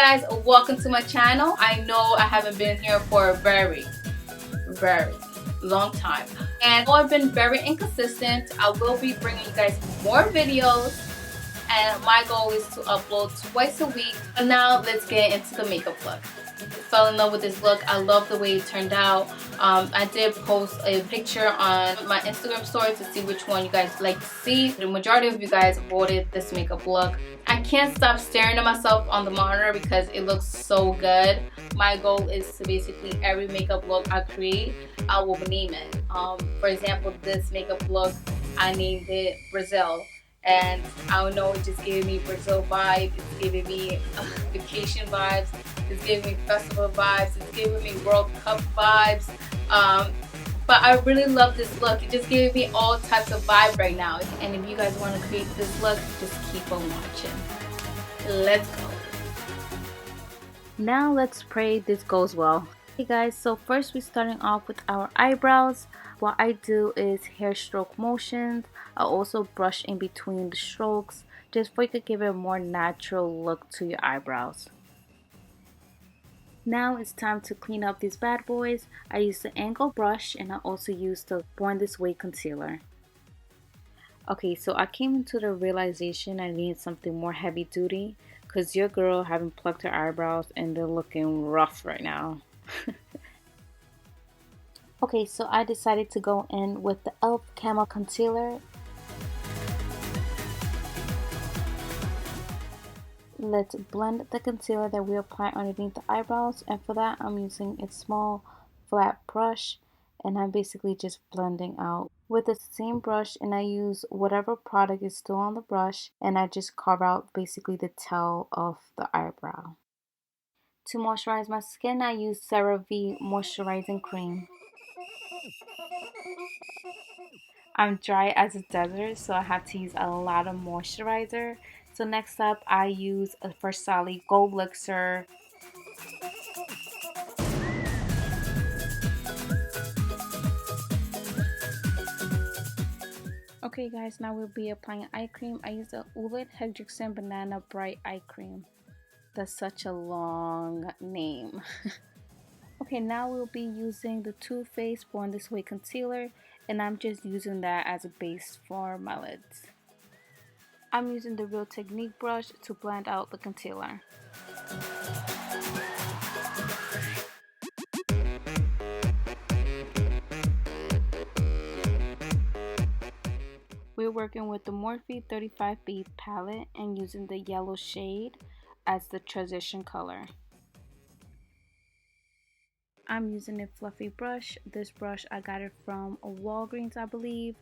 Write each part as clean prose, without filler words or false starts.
guys, welcome to my channel. I know I haven't been here for a very long time, and I've been very inconsistent. I will be bringing you guys more videos, and my goal is to upload twice a week. But now let's get into the makeup look. I fell in love with this look. I love the way it turned out. I did post a picture on my Instagram story to see which one you guys like to see. The majority of you guys voted this makeup look. I can't stop staring at myself on the monitor because it looks so good. My goal is to basically every makeup look I create, I will name it. For example, this makeup look, I named it Brazil. And I don't know, it just gave me Brazil vibe, it's giving me vacation vibes, it's giving me festival vibes, it's giving me World Cup vibes. But I really love this look. It just gave me all types of vibe right now. And if you guys want to create this look, just keep on watching. Let's go. Now let's pray this goes well. Hey guys, so first we're starting off with our eyebrows. What I do is hair stroke motions. I also brush in between the strokes just for you to give it a more natural look to your eyebrows. Now it's time to clean up these bad boys. I use the angle brush and I also use the Born This Way concealer. Okay, so I came into the realization I needed something more heavy duty because your girl haven't plucked her eyebrows and they're looking rough right now. Okay, so I decided to go in with the e.l.f. Camo Concealer. Let's blend the concealer that we apply underneath the eyebrows, and for that I'm using a small flat brush and I'm basically just blending out with the same brush, and I use whatever product is still on the brush and I just carve out basically the tail of the eyebrow. To moisturize my skin, I use CeraVe moisturizing cream. I'm dry as a desert, so I have to use a lot of moisturizer. So next up, I use a Versali Gold Elixir. Okay guys, now we'll be applying eye cream. I use the Ulit Hydroxin Banana Bright Eye Cream. That's such a long name. Okay, now we'll be using the Too Faced Born This Way concealer, and I'm just using that as a base for my lids. I'm using the Real Technique brush to blend out the concealer. We're working with the Morphe 35B palette and using the yellow shade as the transition color. I'm using a fluffy brush. This brush I got it from Walgreens, I believe.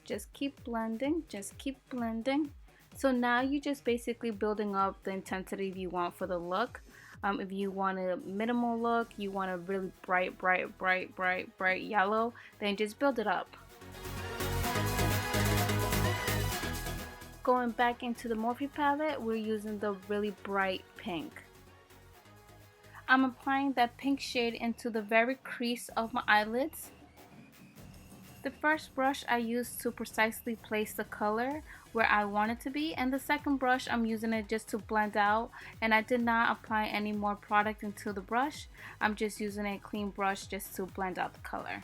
Just keep blending, just keep blending. So now you're just basically building up the intensity you want for the look. If you want a minimal look, you want a really bright yellow, then just build it up. Going back into the Morphe palette, we're using the really bright pink. I'm applying that pink shade into the very crease of my eyelids. The first brush I used to precisely place the color where I want it to be, and the second brush I'm using it just to blend out, and I did not apply any more product into the brush. I'm just using a clean brush just to blend out the color.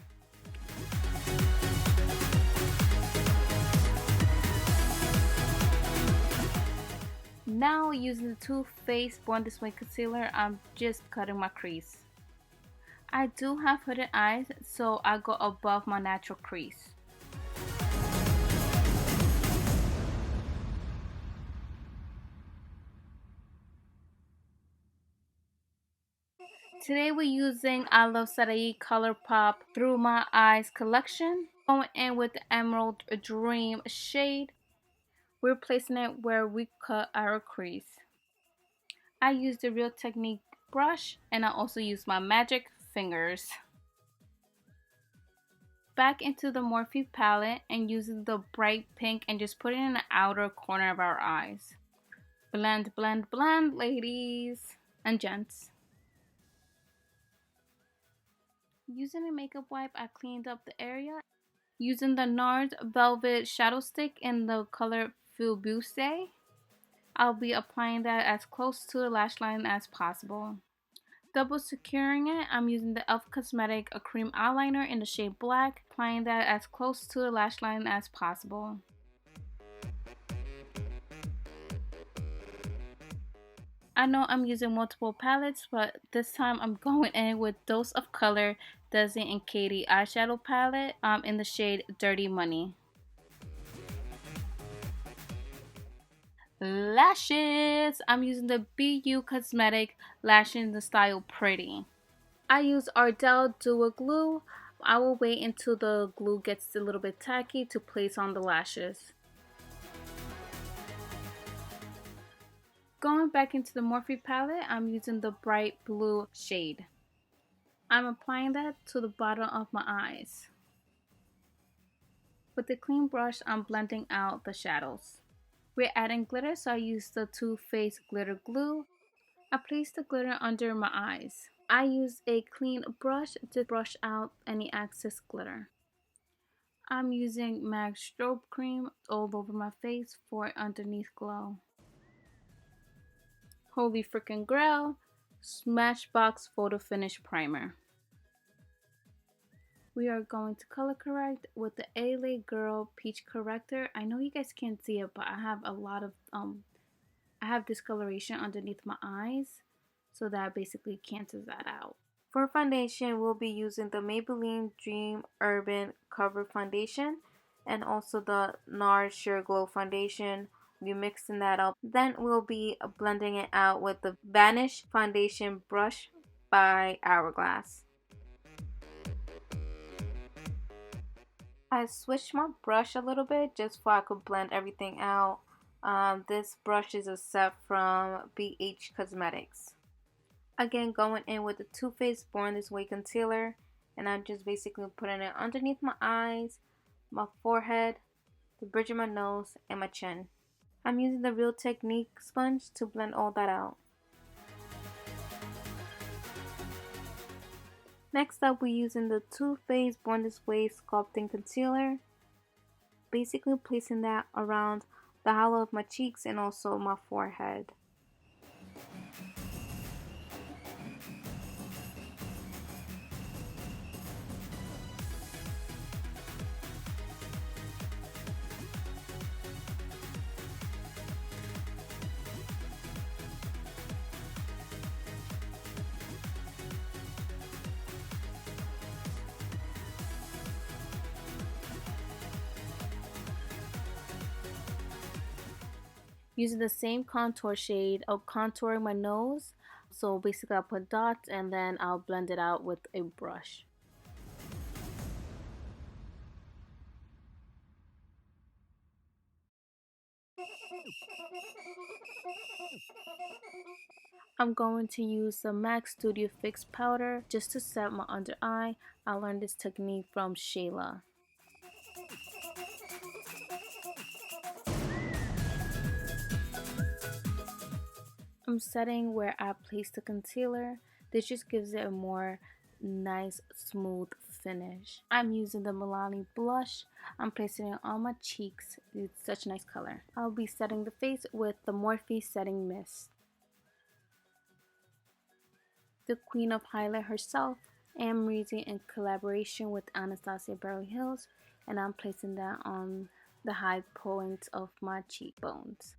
Now using the Too Faced Born This Way concealer, I'm just cutting my crease. I do have hooded eyes, so I go above my natural crease. Today we're using I Love Sarai ColourPop Through My Eyes collection. Going in with the Emerald Dream shade. We're placing it where we cut our crease. I use the Real Technique brush and I also use my magic fingers. Back into the Morphe palette and using the bright pink and just put it in the outer corner of our eyes. Blend, blend, blend, ladies and gents. Using a makeup wipe, I cleaned up the area. Using the NARS Velvet Shadow Stick in the color Fulbuse, I'll be applying that as close to the lash line as possible. Double securing it, I'm using the e.l.f. Cosmetic a cream eyeliner in the shade Black, applying that as close to the lash line as possible. I know I'm using multiple palettes, but this time I'm going in with Dose of Color Desi and Katie eyeshadow palette in the shade Dirty Money. Lashes! I'm using the BU Cosmetic Lashes in the style Pretty. I use Ardell Duo Glue. I will wait until the glue gets a little bit tacky to place on the lashes. Going back into the Morphe palette, I'm using the bright blue shade. I'm applying that to the bottom of my eyes. With the clean brush, I'm blending out the shadows. We're adding glitter, so I use the Too Faced Glitter Glue. I place the glitter under my eyes. I use a clean brush to brush out any excess glitter. I'm using MAC Strobe Cream all over my face for underneath glow. Holy Frickin' Grail Smashbox Photo Finish Primer. We are going to color correct with the LA Girl Peach Corrector. I know you guys can't see it, but I have a lot of I have discoloration underneath my eyes, so that basically cancels that out. For foundation, we'll be using the Maybelline Dream Urban Cover Foundation and also the NARS Sheer Glow Foundation. We'll be mixing that up. Then we'll be blending it out with the Vanish Foundation Brush by Hourglass. I switched my brush a little bit just so I could blend everything out. This brush is a set from BH Cosmetics. Again, going in with the Too Faced Born This Way concealer, and I'm just basically putting it underneath my eyes, my forehead, the bridge of my nose, and my chin. I'm using the Real Technique sponge to blend all that out. Next up, we're using the Too Faced Born This Way Sculpting Concealer, basically placing that around the hollow of my cheeks and also my forehead. Using the same contour shade, I'll contour my nose. So basically I'll put dots and then I'll blend it out with a brush. I'm going to use the MAC Studio Fix powder just to set my under eye. I learned this technique from Shayla. I'm setting where I place the concealer. This just gives it a more nice smooth finish. I'm using the Milani blush. I'm placing it on my cheeks. It's such a nice color. I'll be setting the face with the Morphe Setting Mist. The queen of highlight herself, Anne Marie in collaboration with Anastasia Beverly Hills, and I'm placing that on the high points of my cheekbones.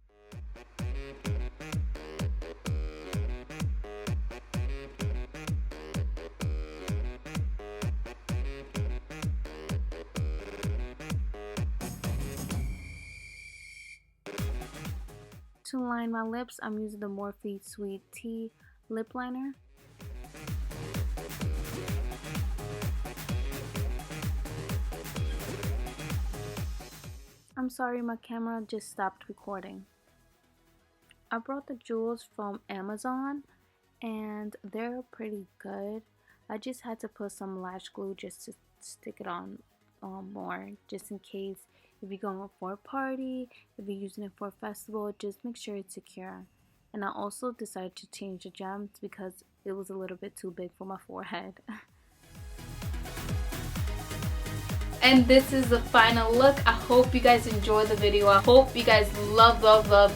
To line my lips, I'm using the Morphe Sweet Tea lip liner. I'm sorry, my camera just stopped recording. I brought the jewels from Amazon and they're pretty good. I just had to put some lash glue just to stick it on more, just in case if you're going for a party, if you're using it for a festival, just make sure it's secure. And I also decided to change the gems because it was a little bit too big for my forehead. And this is the final look. I hope you guys enjoyed the video. I hope you guys love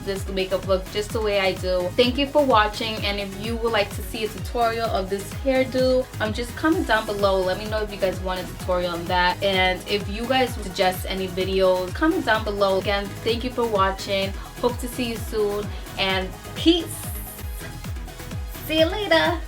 this makeup look just the way I do. Thank you for watching, and if you would like to see a tutorial of this hairdo, just comment down below. Let me know if you guys want a tutorial on that, and if you guys suggest any videos, comment down below. Again, thank you for watching. Hope to see you soon, and peace. See you later.